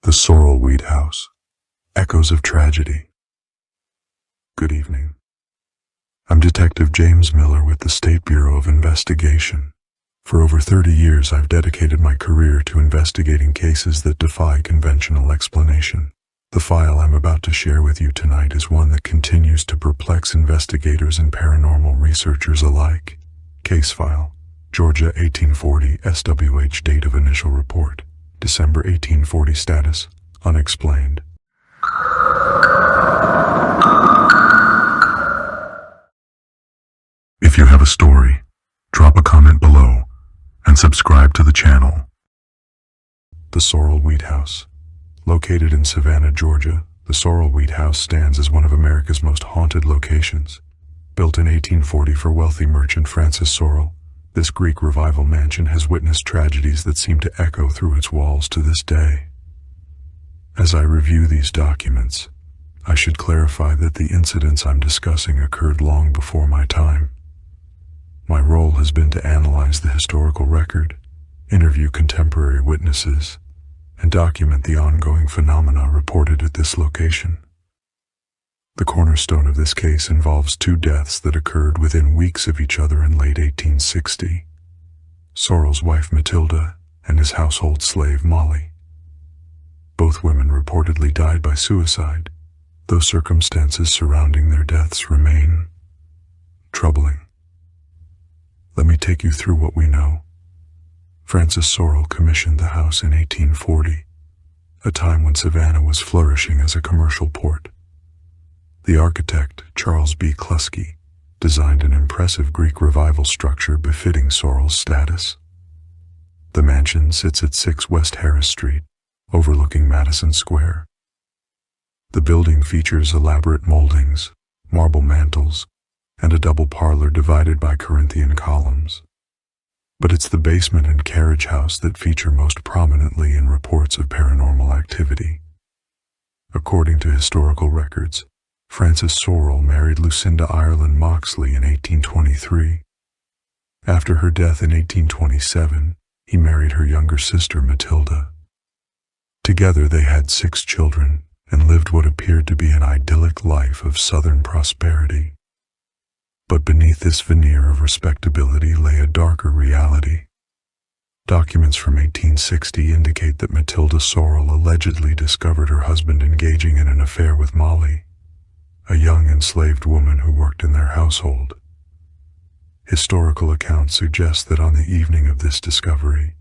The Sorrel Weed House. Echoes of Tragedy. Good evening. I'm Detective James Miller with the State Bureau of Investigation. For over 30 years, I've dedicated my career to investigating cases that defy conventional explanation. The file I'm about to share with you tonight is one that continues to perplex investigators and paranormal researchers alike. Case file: Georgia 1840 SWH. Date of initial report: December 1840. Status: unexplained. If you have a story, drop a comment below and subscribe to the channel. The Sorrel Weed House. Located in Savannah, Georgia, the Sorrel Weed House stands as one of America's most haunted locations. Built in 1840 for wealthy merchant Francis Sorrel, this Greek revival mansion has witnessed tragedies that seem to echo through its walls to this day. As I review these documents, I should clarify that the incidents I'm discussing occurred long before my time. My role has been to analyze the historical record, interview contemporary witnesses, and document the ongoing phenomena reported at this location. The cornerstone of this case involves two deaths that occurred within weeks of each other in late 1860. Sorrel's wife Matilda and his household slave Molly. Both women reportedly died by suicide, though circumstances surrounding their deaths remain troubling. Let me take you through what we know. Francis Sorrel commissioned the house in 1840, a time when Savannah was flourishing as a commercial port. The architect, Charles B. Kluski, designed an impressive Greek revival structure befitting Sorrel's status. The mansion sits at 6 West Harris Street, overlooking Madison Square. The building features elaborate moldings, marble mantels, and a double parlor divided by Corinthian columns. But it's the basement and carriage house that feature most prominently in reports of paranormal activity. According to historical records, Francis Sorrel married Lucinda Ireland Moxley in 1823. After her death in 1827, he married her younger sister Matilda. Together they had 6 children and lived what appeared to be an idyllic life of Southern prosperity. But beneath this veneer of respectability lay a darker reality. Documents from 1860 indicate that Matilda Sorrel allegedly discovered her husband engaging in an affair with Molly, a young enslaved woman who worked in their household. Historical accounts suggest that on the evening of this discovery,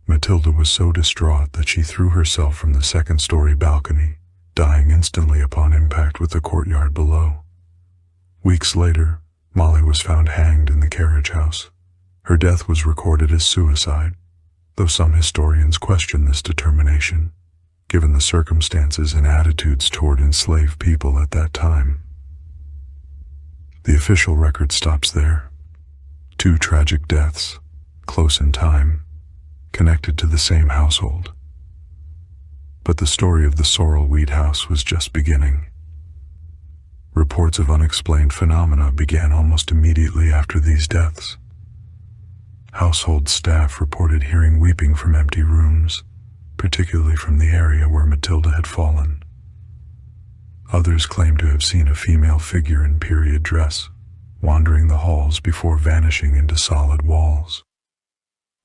Matilda was so distraught that she threw herself from the second-story balcony, dying instantly upon impact with the courtyard below. Weeks later, Molly was found hanged in the carriage house. Her death was recorded as suicide, though some historians question this determination, given the circumstances and attitudes toward enslaved people at that time. The official record stops there. 2 tragic deaths, close in time, connected to the same household. But the story of the Sorrel Weed House was just beginning. Reports of unexplained phenomena began almost immediately after these deaths. Household staff reported hearing weeping from empty rooms, particularly from the area where Matilda had fallen. Others claimed to have seen a female figure in period dress, wandering the halls before vanishing into solid walls.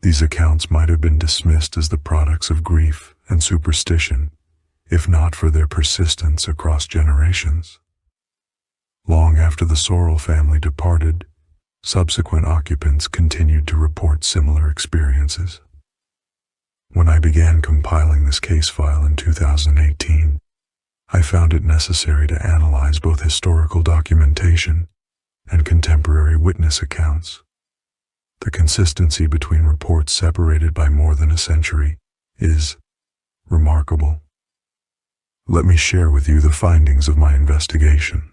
These accounts might have been dismissed as the products of grief and superstition, if not for their persistence across generations. Long after the Sorrel family departed, subsequent occupants continued to report similar experiences. When I began compiling this case file in 2018, I found it necessary to analyze both historical documentation and contemporary witness accounts. The consistency between reports separated by more than a century is remarkable. Let me share with you the findings of my investigation.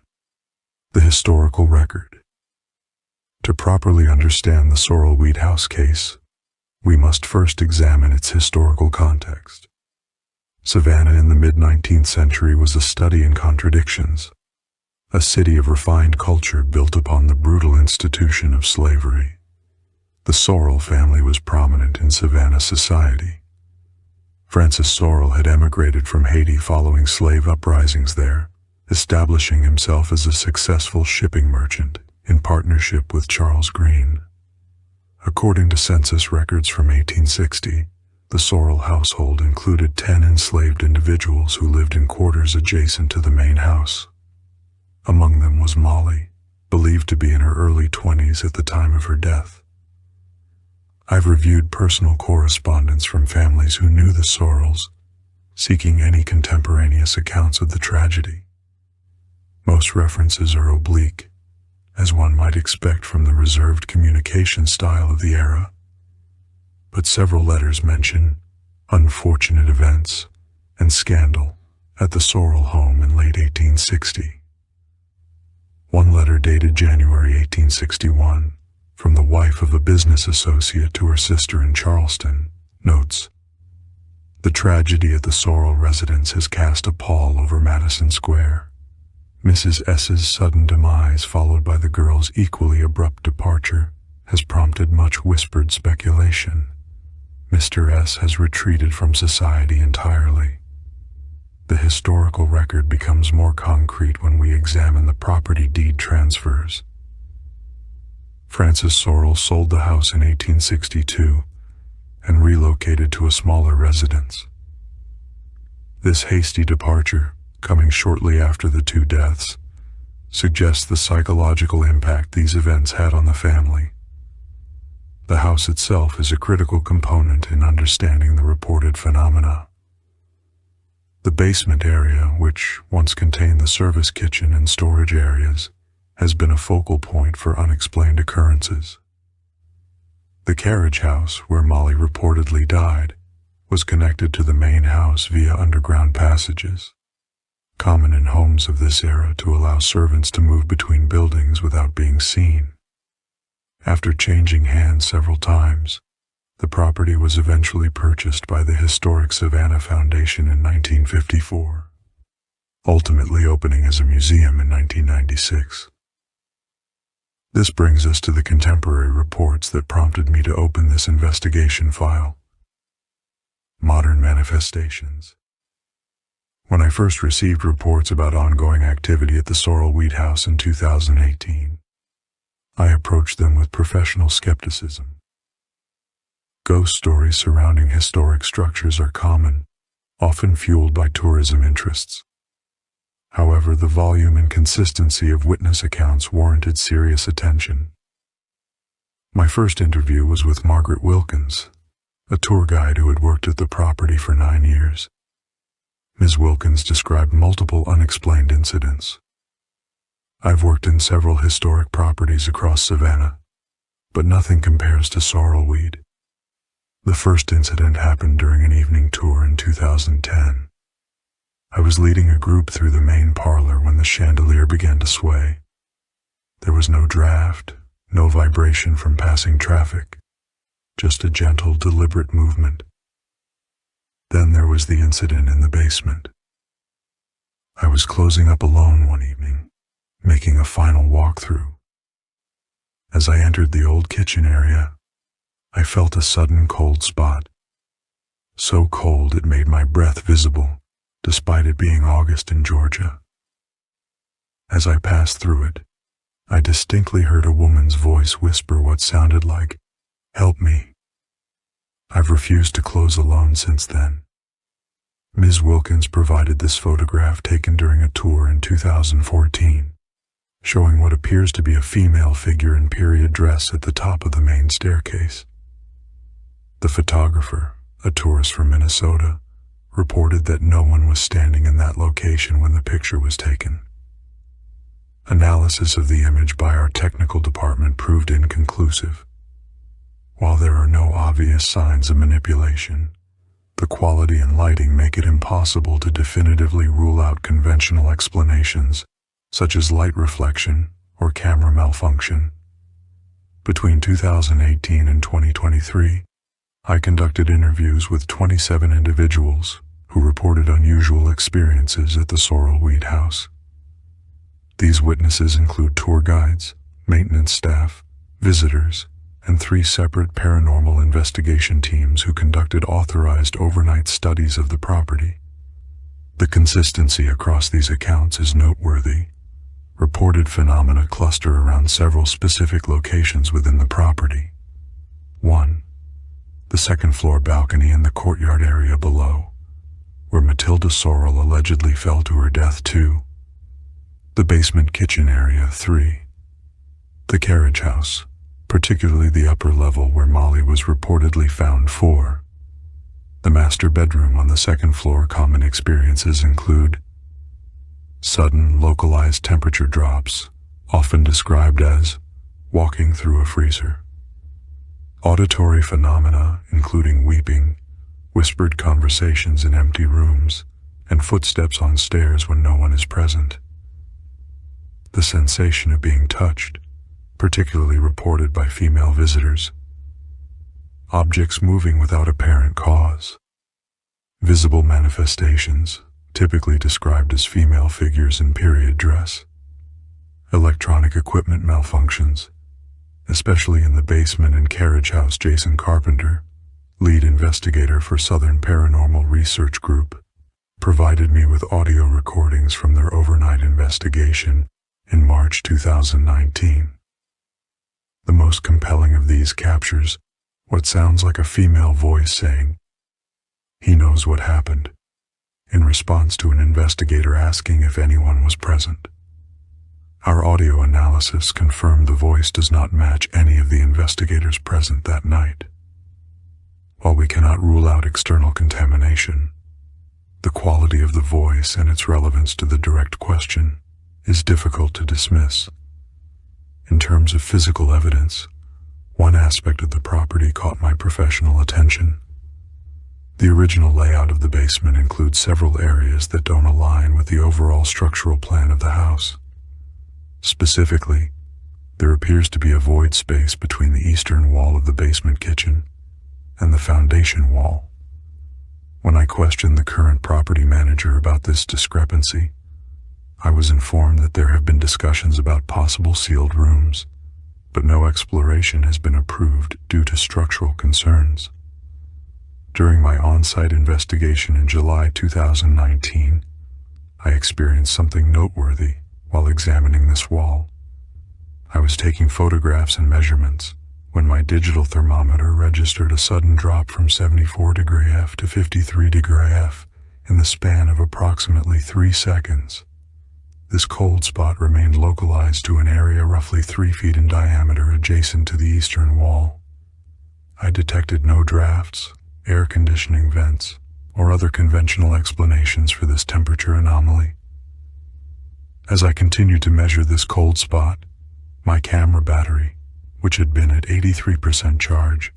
The historical record. To properly understand the Sorrel Weed House case, we must first examine its historical context. Savannah in the mid-19th century was a study in contradictions, a city of refined culture built upon the brutal institution of slavery. The Sorrel family was prominent in Savannah society. Francis Sorrel had emigrated from Haiti following slave uprisings there, establishing himself as a successful shipping merchant in partnership with Charles Green. According to census records from 1860, the Sorrel household included 10 enslaved individuals who lived in quarters adjacent to the main house. Among them was Molly, believed to be in her early 20s at the time of her death. I've reviewed personal correspondence from families who knew the Sorrels, seeking any contemporaneous accounts of the tragedy. Most references are oblique, as one might expect from the reserved communication style of the era, but several letters mention unfortunate events and scandal at the Sorrel home in late 1860. One letter dated January 1861, from the wife of a business associate to her sister in Charleston, notes, "The tragedy at the Sorrel residence has cast a pall over Madison Square. Mrs. S.'s sudden demise, followed by the girl's equally abrupt departure, has prompted much whispered speculation. Mr. S. has retreated from society entirely. The historical record becomes more concrete when we examine the property deed transfers. Francis Sorrel sold the house in 1862 and relocated to a smaller residence. This hasty departure, coming shortly after the two deaths, suggests the psychological impact these events had on the family. The house itself is a critical component in understanding the reported phenomena. The basement area, which once contained the service kitchen and storage areas, has been a focal point for unexplained occurrences. The carriage house, where Molly reportedly died, was connected to the main house via underground passages, common in homes of this era to allow servants to move between buildings without being seen. After changing hands several times, the property was eventually purchased by the historic Savannah Foundation in 1954, ultimately opening as a museum in 1996. This brings us to the contemporary reports that prompted me to open this investigation file. Modern manifestations. When I first received reports about ongoing activity at the Sorrel Weed House in 2018, I approached them with professional skepticism. Ghost stories surrounding historic structures are common, often fueled by tourism interests. However, the volume and consistency of witness accounts warranted serious attention. My first interview was with Margaret Wilkins, a tour guide who had worked at the property for 9 years. Ms. Wilkins described multiple unexplained incidents. I've worked in several historic properties across Savannah, but nothing compares to Sorrel Weed. The first incident happened during an evening tour in 2010. I was leading a group through the main parlor when the chandelier began to sway. There was no draft, no vibration from passing traffic, just a gentle, deliberate movement. Then there was the incident in the basement. I was closing up alone one evening, making a final walkthrough. As I entered the old kitchen area, I felt a sudden cold spot. So cold it made my breath visible, despite it being August in Georgia. As I passed through it, I distinctly heard a woman's voice whisper what sounded like, "Help me." I've refused to close alone since then. Ms. Wilkins provided this photograph taken during a tour in 2014, showing what appears to be a female figure in period dress at the top of the main staircase. The photographer, a tourist from Minnesota, reported that no one was standing in that location when the picture was taken. Analysis of the image by our technical department proved inconclusive. While there are no obvious signs of manipulation, the quality and lighting make it impossible to definitively rule out conventional explanations, such as light reflection or camera malfunction. Between 2018 and 2023, I conducted interviews with 27 individuals who reported unusual experiences at the Sorrel Weed House. These witnesses include tour guides, maintenance staff, visitors, and 3 separate paranormal investigation teams who conducted authorized overnight studies of the property. The consistency across these accounts is noteworthy. Reported phenomena cluster around several specific locations within the property. 1. The second-floor balcony in the courtyard area below, where Matilda Sorrel allegedly fell to her death. 2. The basement kitchen area. 3. The carriage house, particularly the upper level where Molly was reportedly found. 4. The master bedroom on the second floor. Common experiences include sudden, localized temperature drops, often described as walking through a freezer. Auditory phenomena, including weeping, whispered conversations in empty rooms, and footsteps on stairs when no one is present. The sensation of being touched, particularly reported by female visitors. Objects moving without apparent cause. Visible manifestations, typically described as female figures in period dress. Electronic equipment malfunctions, especially in the basement and carriage house. Jason Carpenter, lead investigator for Southern Paranormal Research Group, provided me with audio recordings from their overnight investigation in March 2019. The most compelling of these captures what sounds like a female voice saying, "He knows what happened," in response to an investigator asking if anyone was present. Our audio analysis confirmed the voice does not match any of the investigators present that night. While we cannot rule out external contamination, the quality of the voice and its relevance to the direct question is difficult to dismiss. In terms of physical evidence, one aspect of the property caught my professional attention. The original layout of the basement includes several areas that don't align with the overall structural plan of the house. Specifically, there appears to be a void space between the eastern wall of the basement kitchen and the foundation wall. When I questioned the current property manager about this discrepancy, I was informed that there have been discussions about possible sealed rooms, but no exploration has been approved due to structural concerns. During my on-site investigation in July 2019, I experienced something noteworthy while examining this wall. I was taking photographs and measurements when my digital thermometer registered a sudden drop from 74° F to 53° F in the span of approximately 3 seconds. This cold spot remained localized to an area roughly 3 feet in diameter adjacent to the eastern wall. I detected no drafts, air conditioning vents, or other conventional explanations for this temperature anomaly. As I continued to measure this cold spot, my camera battery, which had been at 83% charge,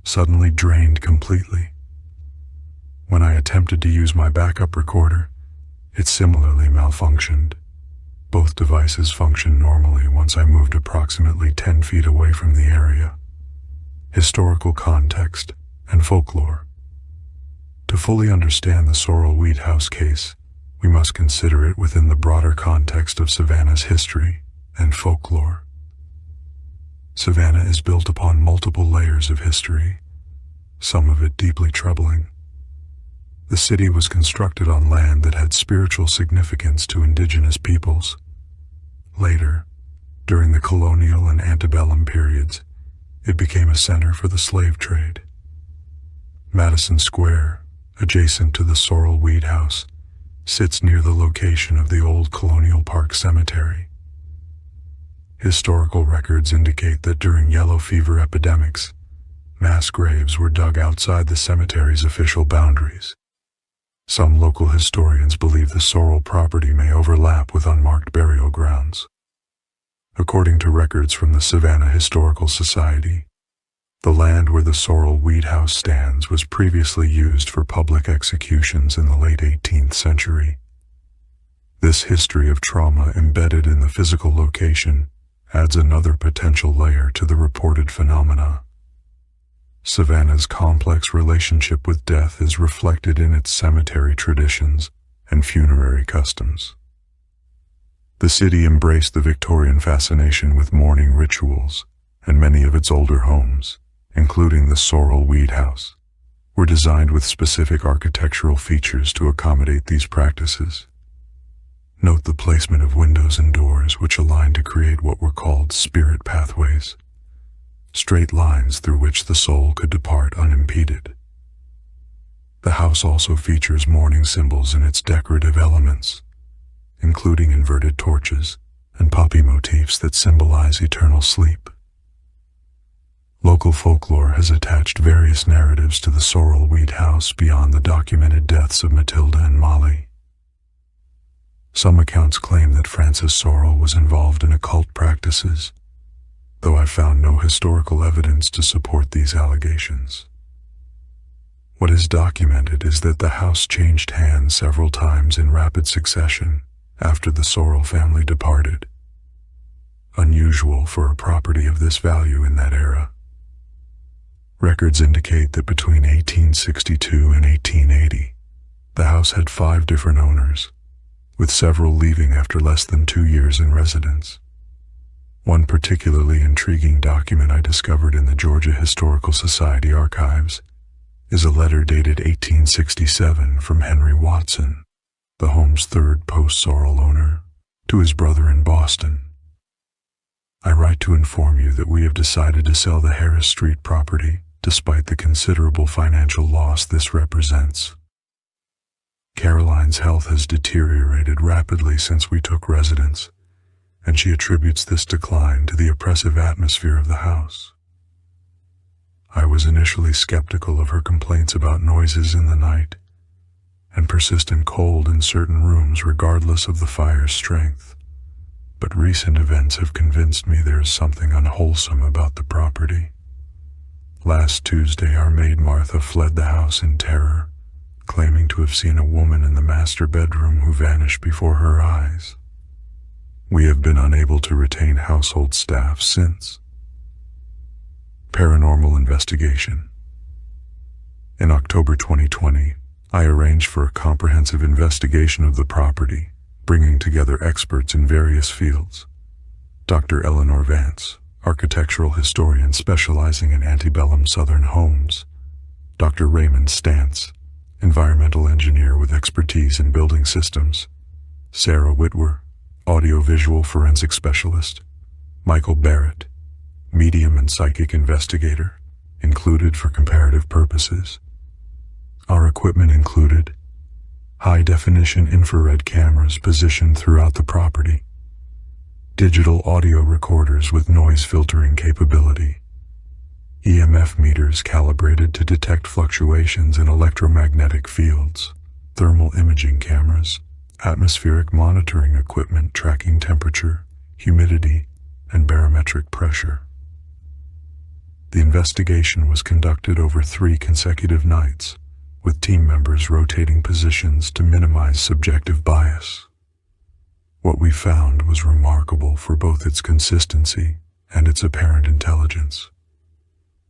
suddenly drained completely. When I attempted to use my backup recorder, it similarly malfunctioned. Both devices functioned normally once I moved approximately 10 feet away from the area. Historical context and folklore. To fully understand the Sorrel Weed House case, we must consider it within the broader context of Savannah's history and folklore. Savannah is built upon multiple layers of history, some of it deeply troubling. The city was constructed on land that had spiritual significance to indigenous peoples. Later, during the colonial and antebellum periods, it became a center for the slave trade. Madison Square, adjacent to the Sorrel Weed House, sits near the location of the old Colonial Park Cemetery. Historical records indicate that during yellow fever epidemics, mass graves were dug outside the cemetery's official boundaries. Some local historians believe the Sorrel property may overlap with unmarked burial grounds. According to records from the Savannah Historical Society, the land where the Sorrel Weed House stands was previously used for public executions in the late 18th century. This history of trauma embedded in the physical location adds another potential layer to the reported phenomena. Savannah's complex relationship with death is reflected in its cemetery traditions and funerary customs. The city embraced the Victorian fascination with mourning rituals, and many of its older homes, including the Sorrel Weed House, were designed with specific architectural features to accommodate these practices. Note the placement of windows and doors which align to create what were called spirit pathways, straight lines through which the soul could depart unimpeded. The house also features mourning symbols in its decorative elements, including inverted torches and poppy motifs that symbolize eternal sleep. Local folklore has attached various narratives to the Sorrel Weed House beyond the documented deaths of Matilda and Molly. Some accounts claim that Frances Sorrel was involved in occult practices, though I found no historical evidence to support these allegations. What is documented is that the house changed hands several times in rapid succession after the Sorrel family departed, unusual for a property of this value in that era. Records indicate that between 1862 and 1880, the house had 5 different owners, with several leaving after less than 2 years in residence. One particularly intriguing document I discovered in the Georgia Historical Society archives is a letter dated 1867 from Henry Watson, the home's 3rd post-Sorrel owner, to his brother in Boston. I write to inform you that we have decided to sell the Harris Street property despite the considerable financial loss this represents. Caroline's health has deteriorated rapidly since we took residence, and she attributes this decline to the oppressive atmosphere of the house. I was initially skeptical of her complaints about noises in the night and persistent cold in certain rooms regardless of the fire's strength, but recent events have convinced me there is something unwholesome about the property. Last Tuesday, our maid Martha fled the house in terror, claiming to have seen a woman in the master bedroom who vanished before her eyes. We have been unable to retain household staff since. Paranormal investigation. In October 2020, I arranged for a comprehensive investigation of the property, bringing together experts in various fields. Dr. Eleanor Vance, architectural historian specializing in antebellum Southern homes. Dr. Raymond Stantz, environmental engineer with expertise in building systems. Sarah Whitwer, audiovisual forensic specialist. Michael Barrett, medium and psychic investigator, included for comparative purposes. Our equipment included high-definition infrared cameras positioned throughout the property, digital audio recorders with noise filtering capability, EMF meters calibrated to detect fluctuations in electromagnetic fields, thermal imaging cameras, atmospheric monitoring equipment tracking temperature, humidity, and barometric pressure. The investigation was conducted over 3 consecutive nights, with team members rotating positions to minimize subjective bias. What we found was remarkable for both its consistency and its apparent intelligence.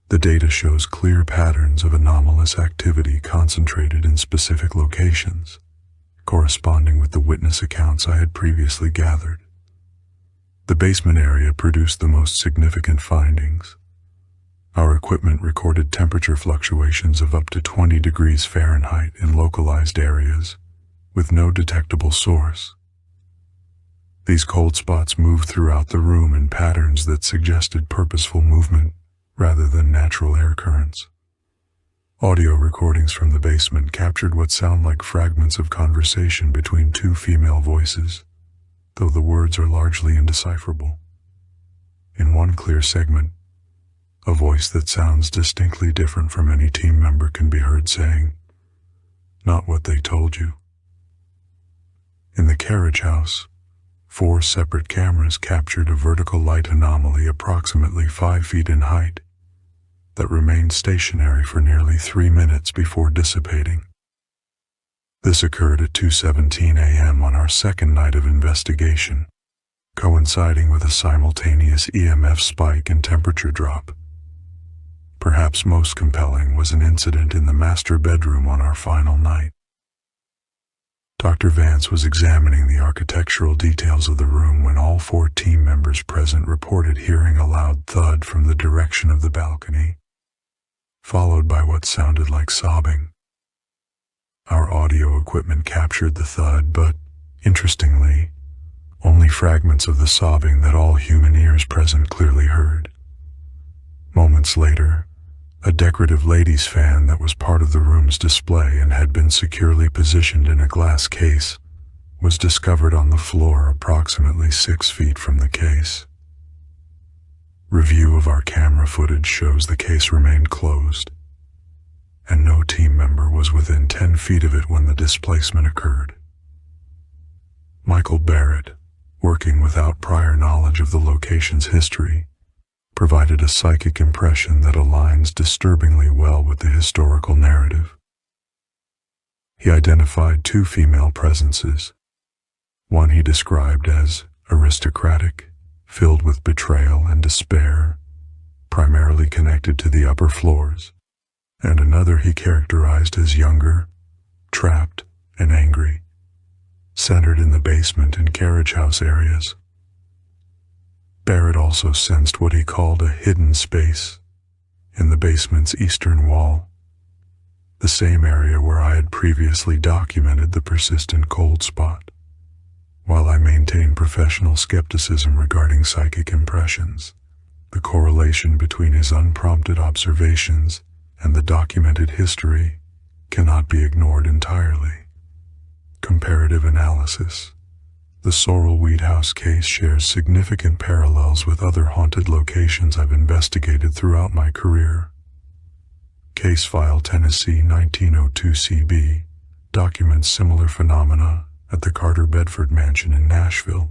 The data shows clear patterns of anomalous activity concentrated in specific locations, corresponding with the witness accounts I had previously gathered. The basement area produced the most significant findings. Our equipment recorded temperature fluctuations of up to 20 degrees Fahrenheit in localized areas, with no detectable source. These cold spots moved throughout the room in patterns that suggested purposeful movement rather than natural air currents. Audio recordings from the basement captured what sound like fragments of conversation between 2 female voices, though the words are largely indecipherable. In one clear segment, a voice that sounds distinctly different from any team member can be heard saying, "Not what they told you." In the carriage house, 4 separate cameras captured a vertical light anomaly approximately 5 feet in height that remained stationary for nearly 3 minutes before dissipating. This occurred at 2:17 a.m. on our second night of investigation, coinciding with a simultaneous EMF spike and temperature drop. Perhaps most compelling was an incident in the master bedroom on our final night. Dr. Vance was examining the architectural details of the room when all 4 team members present reported hearing a loud thud from the direction of the balcony, followed by what sounded like sobbing. Our audio equipment captured the thud, but, interestingly, only fragments of the sobbing that all human ears present clearly heard. Moments later, a decorative ladies' fan that was part of the room's display and had been securely positioned in a glass case was discovered on the floor approximately 6 feet from the case. Review of our camera footage shows the case remained closed, and no team member was within 10 feet of it when the displacement occurred. Michael Barrett, working without prior knowledge of the location's history, provided a psychic impression that aligns disturbingly well with the historical narrative. He identified 2 female presences. One he described as aristocratic, filled with betrayal and despair, primarily connected to the upper floors, and another he characterized as younger, trapped, and angry, centered in the basement and carriage house areas. Barrett also sensed what he called a hidden space in the basement's eastern wall, the same area where I had previously documented the persistent cold spot. While I maintain professional skepticism regarding psychic impressions, the correlation between his unprompted observations and the documented history cannot be ignored entirely. Comparative analysis. The Sorrel Weed House case shares significant parallels with other haunted locations I've investigated throughout my career. Case File Tennessee 1902 CB documents similar phenomena at the Carter Bedford Mansion in Nashville,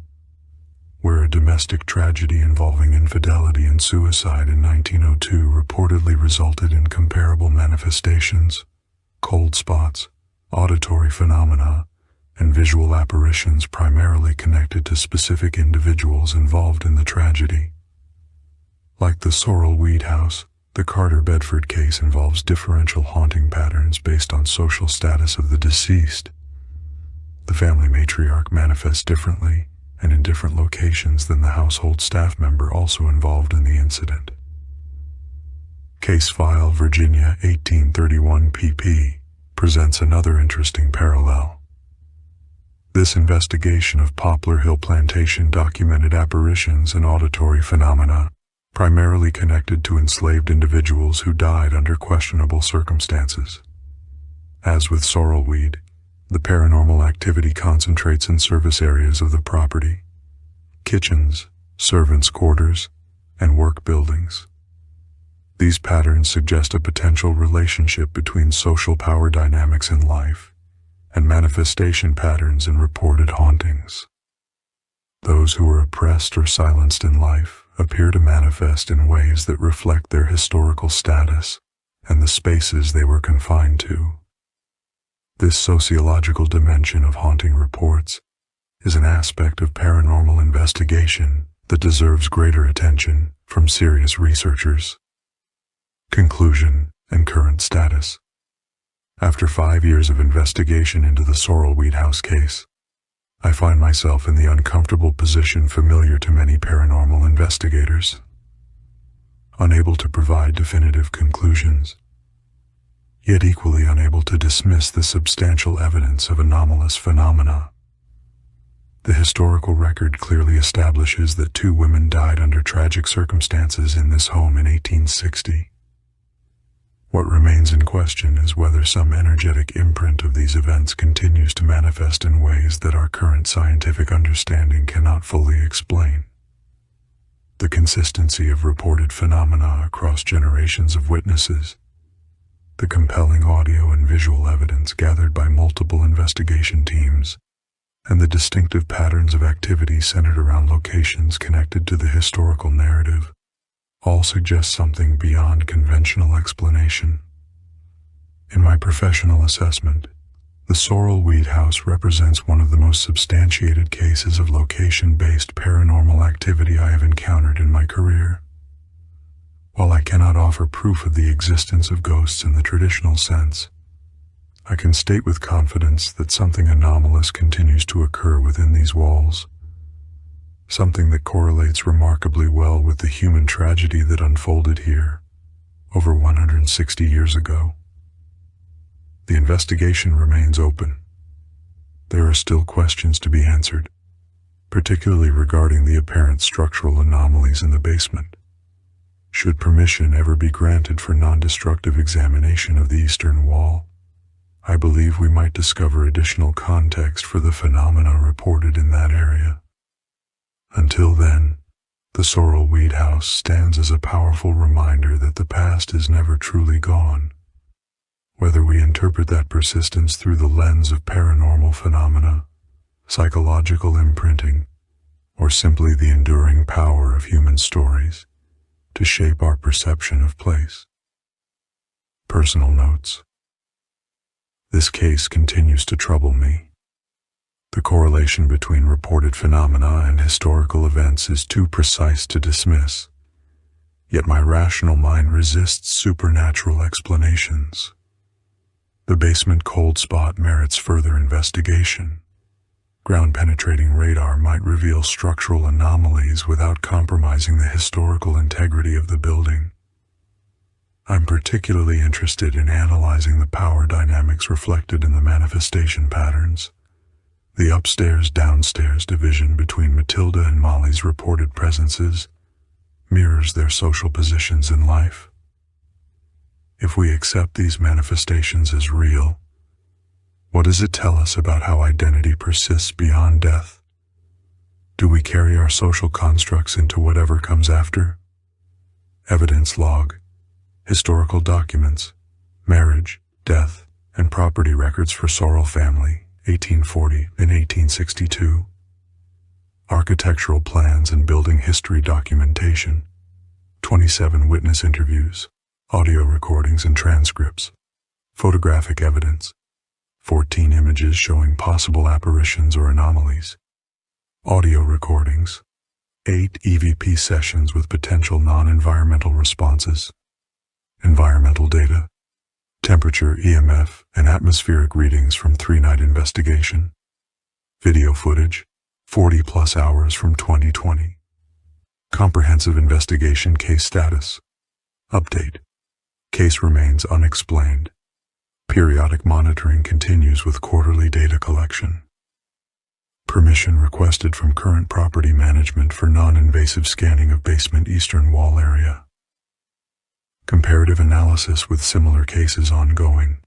where a domestic tragedy involving infidelity and suicide in 1902 reportedly resulted in comparable manifestations, cold spots, auditory phenomena, and visual apparitions primarily connected to specific individuals involved in the tragedy. Like the Sorrel Weed House, the Carter Bedford case involves differential haunting patterns based on social status of the deceased. The family matriarch manifests differently and in different locations than the household staff member also involved in the incident. Case File Virginia 1831 PP presents another interesting parallel. This investigation of Poplar Hill Plantation documented apparitions and auditory phenomena, primarily connected to enslaved individuals who died under questionable circumstances. As with Sorrelweed, the paranormal activity concentrates in service areas of the property: kitchens, servants' quarters, and work buildings. These patterns suggest a potential relationship between social power dynamics in life and manifestation patterns in reported hauntings. Those who were oppressed or silenced in life appear to manifest in ways that reflect their historical status and the spaces they were confined to. This sociological dimension of haunting reports is an aspect of paranormal investigation that deserves greater attention from serious researchers. Conclusion and current status. After 5 years of investigation into the Sorrel Weed House case, I find myself in the uncomfortable position familiar to many paranormal investigators, unable to provide definitive conclusions, yet equally unable to dismiss the substantial evidence of anomalous phenomena. The historical record clearly establishes that 2 women died under tragic circumstances in this home in 1860. What remains in question is whether some energetic imprint of these events continues to manifest in ways that our current scientific understanding cannot fully explain. The consistency of reported phenomena across generations of witnesses, the compelling audio and visual evidence gathered by multiple investigation teams, and the distinctive patterns of activity centered around locations connected to the historical narrative all suggest something beyond conventional explanation. In my professional assessment, the Sorrel Weed House represents one of the most substantiated cases of location-based paranormal activity I have encountered in my career. While I cannot offer proof of the existence of ghosts in the traditional sense, I can state with confidence that something anomalous continues to occur within these walls, something that correlates remarkably well with the human tragedy that unfolded here over 160 years ago. The investigation remains open. There are still questions to be answered, particularly regarding the apparent structural anomalies in the basement. Should permission ever be granted for non-destructive examination of the eastern wall, I believe we might discover additional context for the phenomena reported in that area. Until then, the Sorrel Weed House stands as a powerful reminder that the past is never truly gone. Whether we interpret that persistence through the lens of paranormal phenomena, psychological imprinting, or simply the enduring power of human stories to shape our perception of place. Personal notes. This case continues to trouble me. The correlation between reported phenomena and historical events is too precise to dismiss, yet my rational mind resists supernatural explanations. The basement cold spot merits further investigation. Ground-penetrating radar might reveal structural anomalies without compromising the historical integrity of the building. I'm particularly interested in analyzing the power dynamics reflected in the manifestation patterns. The upstairs-downstairs division between Matilda and Molly's reported presences mirrors their social positions in life. If we accept these manifestations as real, what does it tell us about how identity persists beyond death? Do we carry our social constructs into whatever comes after? Evidence log, historical documents, marriage, death, and property records for Sorrel family, 1840 and 1862. Architectural plans and building history documentation, 27 witness interviews, audio recordings and transcripts, photographic evidence, 14 images showing possible apparitions or anomalies, audio recordings, 8 EVP sessions with potential non-environmental responses, environmental data, temperature, EMF, and atmospheric readings from 3-night investigation, video footage, 40-plus hours from 2020, comprehensive investigation case status, update, case remains unexplained. Periodic monitoring continues with quarterly data collection. Permission requested from current property management for non-invasive scanning of basement eastern wall area. Comparative analysis with similar cases ongoing.